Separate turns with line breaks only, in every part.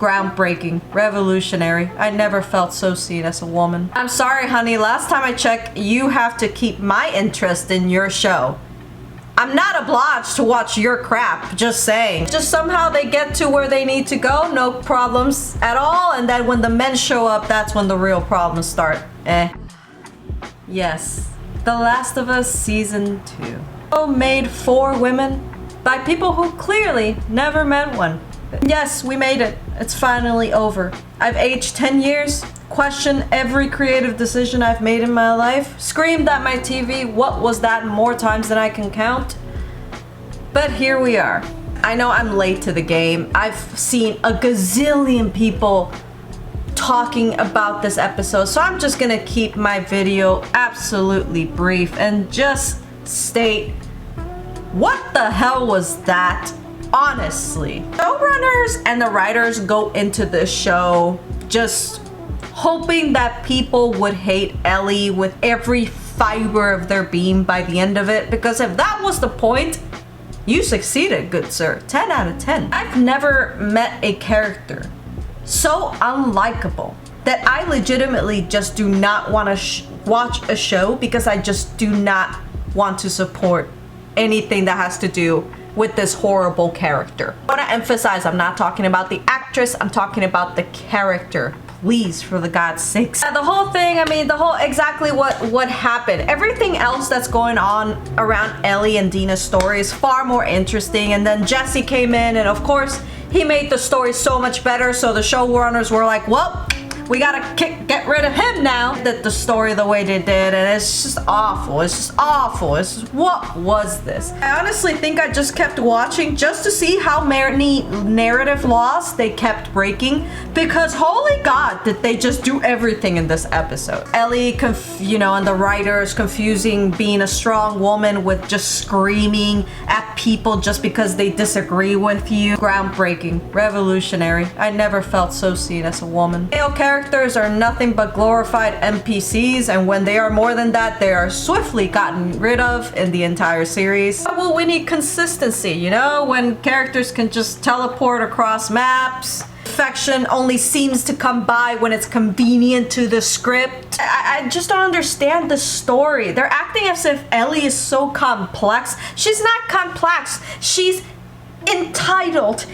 Groundbreaking, revolutionary. I never felt so seen as a woman. I'm sorry, honey. Last time I checked, you have to keep my interest in your show. I'm not obliged to watch your crap, just saying. Just somehow they get to where they need to go, no problems at all, and then when the men show up, that's when the real problems start. Yes, The Last of Us Season 2. Made for women by people who clearly never met one. Yes, we made it. It's finally over. I've aged 10 years, questioned every creative decision I've made in my life, screamed at my TV, what was that, more times than I can count. But here we are. I know I'm late to the game. I've seen a gazillion people talking about this episode, so I'm just gonna keep my video absolutely brief and just state, what the hell was that? Honestly, showrunners and the writers go into this show just hoping that people would hate Ellie with every fiber of their being by the end of it, because if that was the point, you succeeded, good sir. 10 out of 10. I've never met a character so unlikable that I legitimately just do not want to watch a show because I just do not want to support anything that has to do with this horrible character. I want to emphasize, I'm not talking about the actress, I'm talking about the character. Please, for the God's sakes. The whole thing, I mean, exactly what happened. Everything else that's going on around Ellie and Dina's story is far more interesting. And then Jesse came in, and of course, he made the story so much better. So the showrunners were like, well, we gotta get rid of him now. That the story the way they did, and it's just awful. It's just awful. It's just, what was this? I honestly think I just kept watching just to see how many narrative laws they kept breaking, because holy God, did they just do everything in this episode. Ellie, and the writers confusing being a strong woman with just screaming at people just because they disagree with you. Groundbreaking, revolutionary. I never felt so seen as a woman. Male characters are nothing but glorified NPCs, and when they are more than that, they are swiftly gotten rid of in the entire series. Well, we need consistency, when characters can just teleport across maps. Affection only seems to come by when it's convenient to the script. I just don't understand the story. They're acting as if Ellie is so complex. She's not complex. She's entitled,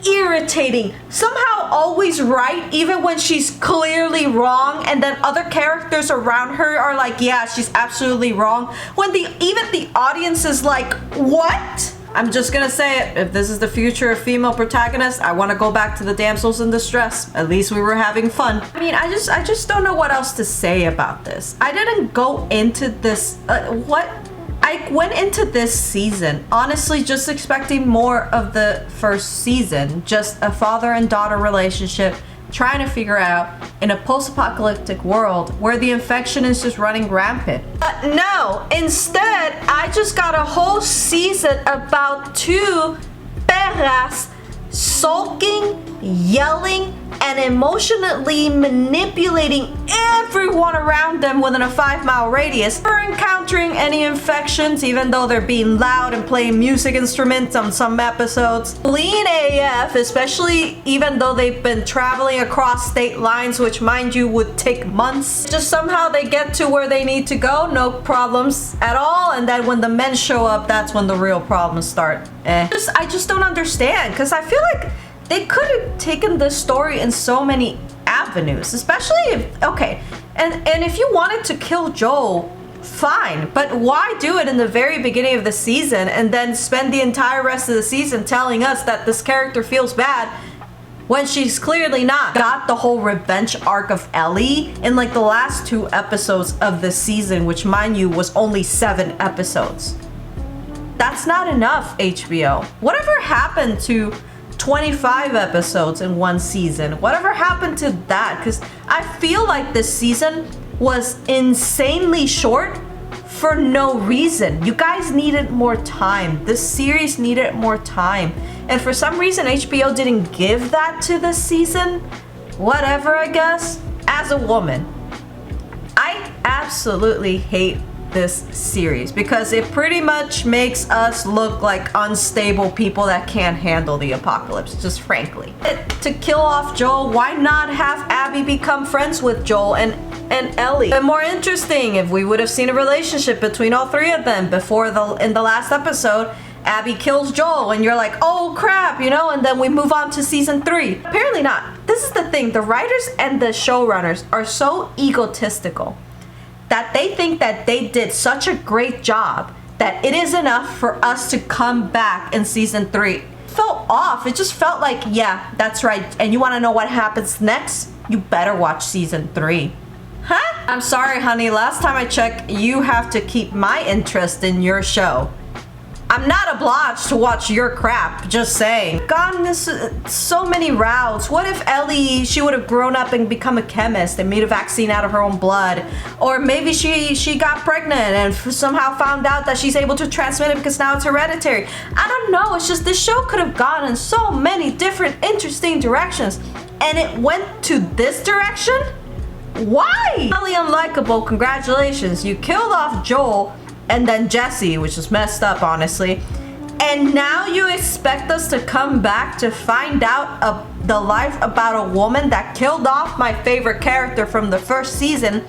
irritating, somehow always right, even when she's clearly wrong, and then other characters around her are like, yeah, she's absolutely wrong, when even the audience is like, what? I'm just gonna say it, if this is the future of female protagonists, I want to go back to the damsels in distress. At least we were having fun. I mean, I just don't know what else to say about this. I didn't go into this, I went into this season honestly just expecting more of the first season, just a father and daughter relationship trying to figure out in a post-apocalyptic world where the infection is just running rampant. But no, instead I just got a whole season about two perras sulking, yelling, and emotionally manipulating everyone around them within a 5-mile radius. Never encountering any infections, even though they're being loud and playing music instruments on some episodes. Lean AF, especially even though they've been traveling across state lines, which mind you would take months. Just somehow they get to where they need to go, no problems at all, and then when the men show up, that's when the real problems start. I just don't understand, because I feel like they could have taken this story in so many avenues, especially if, okay, and if you wanted to kill Joel, fine, but why do it in the very beginning of the season and then spend the entire rest of the season telling us that this character feels bad when she's clearly not? Got the whole revenge arc of Ellie in like the last 2 episodes of the season, which mind you was only 7 episodes. That's not enough, HBO. Whatever happened to 25 episodes in one season? Whatever happened to that? Because I feel like this season was insanely short for no reason. You guys needed more time. This series needed more time. And for some reason, HBO didn't give that to this season. Whatever, I guess. As a woman, I absolutely hate this series because it pretty much makes us look like unstable people that can't handle the apocalypse, just frankly. To kill off Joel, why not have Abby become friends with Joel and Ellie? And more interesting if we would have seen a relationship between all three of them before in the last episode. Abby kills Joel and you're like, oh crap, you know, and then we move on to season 3. Apparently not. This is the thing, the writers and the showrunners are so egotistical that they think that they did such a great job that it is enough for us to come back in season 3. It felt off. It just felt like, yeah, that's right. And you want to know what happens next? You better watch season 3. Huh? I'm sorry, honey. Last time I checked, you have to keep my interest in your show. I'm not obliged to watch your crap, just saying. Gone this so many routes. What if Ellie, she would have grown up and become a chemist and made a vaccine out of her own blood? Or maybe she got pregnant and somehow found out that she's able to transmit it because now it's hereditary. I don't know, it's just this show could have gone in so many different interesting directions. And it went to this direction? Why? Ellie unlikable, congratulations. You killed off Joel and then Jesse, which is messed up, honestly. And now you expect us to come back to find out the life about a woman that killed off my favorite character from the first season.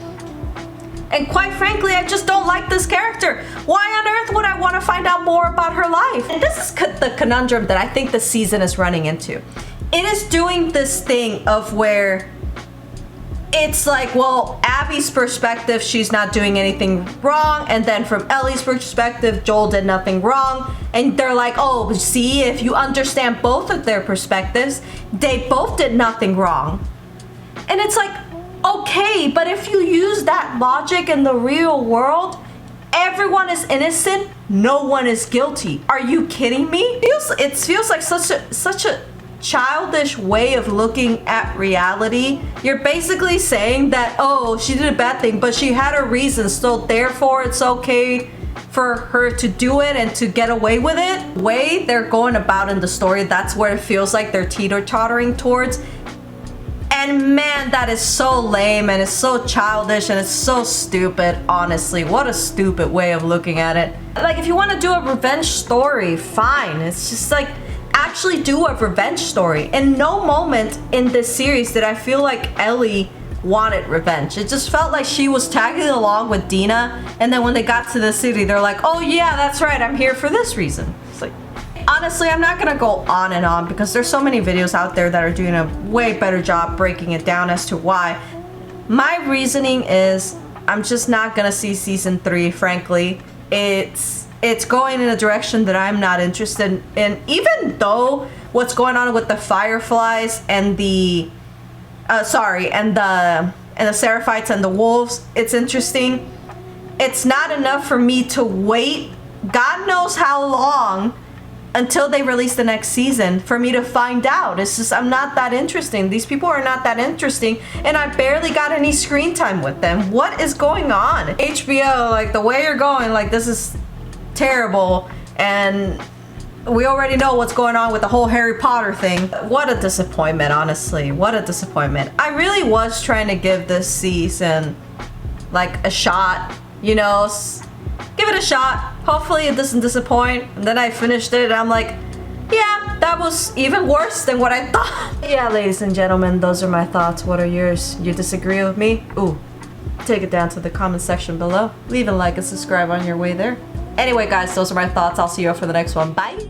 And quite frankly, I just don't like this character. Why on earth would I want to find out more about her life? And this is the conundrum that I think the season is running into. It is doing this thing of where it's like, well, Abby's perspective, she's not doing anything wrong. And then from Ellie's perspective, Joel did nothing wrong. And they're like, oh, see, if you understand both of their perspectives, they both did nothing wrong. And it's like, okay, but if you use that logic in the real world, everyone is innocent, no one is guilty. Are you kidding me? It feels like such a childish way of looking at reality. You're basically saying that, oh, she did a bad thing, but she had her reasons, so therefore it's okay for her to do it and to get away with it. The way they're going about in the story, that's where it feels like they're teeter-tottering towards. And man, that is so lame and it's so childish and it's so stupid, honestly. What a stupid way of looking at it. Like, if you want to do a revenge story, fine. It's just like, actually do a revenge story. In no moment in this series did I feel like Ellie wanted revenge. It just felt like she was tagging along with Dina, and then when they got to the city, they're like, oh yeah, that's right, I'm here for this reason. It's like, honestly, I'm not gonna go on and on because there's so many videos out there that are doing a way better job breaking it down as to why. My reasoning is I'm just not gonna see season 3, frankly. It's going in a direction that I'm not interested in, even though what's going on with the Fireflies and the Seraphites and the Wolves, it's interesting. It's not enough for me to wait God knows how long until they release the next season for me to find out. It's just, I'm not that interesting. These people are not that interesting, and I barely got any screen time with them. What is going on? HBO, like, the way you're going, like, this is terrible, and we already know what's going on with the whole Harry Potter thing. What a disappointment, honestly. What a disappointment. I really was trying to give this season like a shot, you know, give it a shot. Hopefully it doesn't disappoint. And then I finished it and I'm like, yeah, that was even worse than what I thought. Yeah, ladies and gentlemen, those are my thoughts. What are yours? You disagree with me? Ooh, take it down to the comment section below. Leave a like and subscribe on your way there. Anyway, guys, those are my thoughts. I'll see you for the next one. Bye.